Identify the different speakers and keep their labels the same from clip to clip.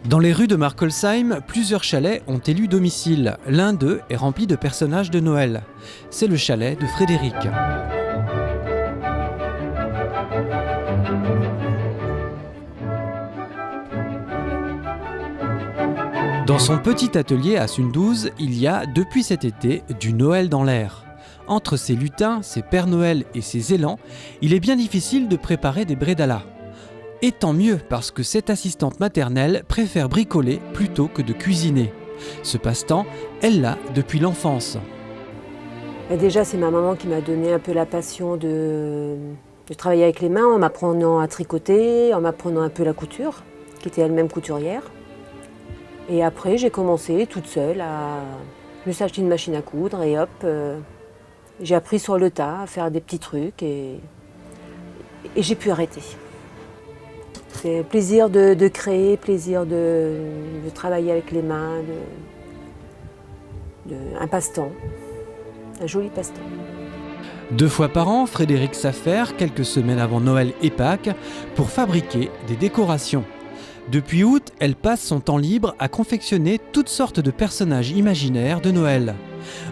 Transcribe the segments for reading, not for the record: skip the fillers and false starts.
Speaker 1: Dans les rues de Markolsheim, plusieurs chalets ont élu domicile. L'un d'eux est rempli de personnages de Noël. C'est le chalet de Frédéric. Dans son petit atelier à Sundouze, il y a, depuis cet été, du Noël dans l'air. Entre ses lutins, ses Pères Noël et ses élans, il est bien difficile de préparer des brédalas. Et tant mieux parce que cette assistante maternelle préfère bricoler plutôt que de cuisiner. Ce passe-temps, elle l'a depuis l'enfance.
Speaker 2: Et déjà, c'est ma maman qui m'a donné un peu la passion de travailler avec les mains, en m'apprenant à tricoter, en m'apprenant un peu la couture, qui était elle-même couturière. Et après, j'ai commencé toute seule Je me suis acheté une machine à coudre et hop, j'ai appris sur le tas à faire des petits trucs et j'ai pu arrêter. C'est plaisir de créer, plaisir de travailler avec les mains, un passe-temps, un joli passe-temps.
Speaker 1: 2 fois par an, Frédéric s'affaire, quelques semaines avant Noël et Pâques, pour fabriquer des décorations. Depuis août, elle passe son temps libre à confectionner toutes sortes de personnages imaginaires de Noël.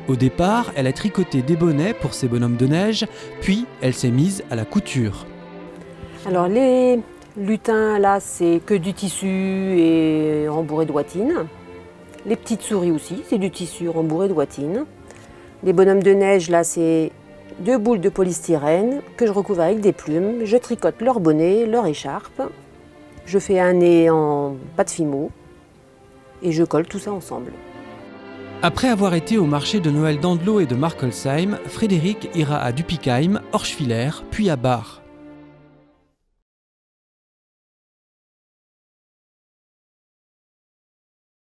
Speaker 1: Au départ, elle a tricoté des bonnets pour ses bonhommes de neige, puis elle s'est mise à la couture.
Speaker 2: Alors les lutins, là, c'est que du tissu et rembourré de ouatine. Les petites souris aussi, c'est du tissu rembourré de ouatine. Les bonhommes de neige, là, c'est 2 boules de polystyrène que je recouvre avec des plumes. Je tricote leur bonnet, leur écharpe. Je fais un nez en pâte Fimo et je colle tout ça ensemble.
Speaker 1: Après avoir été au marché de Noël d'Andlau et de Markolsheim, Frédéric ira à Dupikheim, Orschwiller, puis à Bar.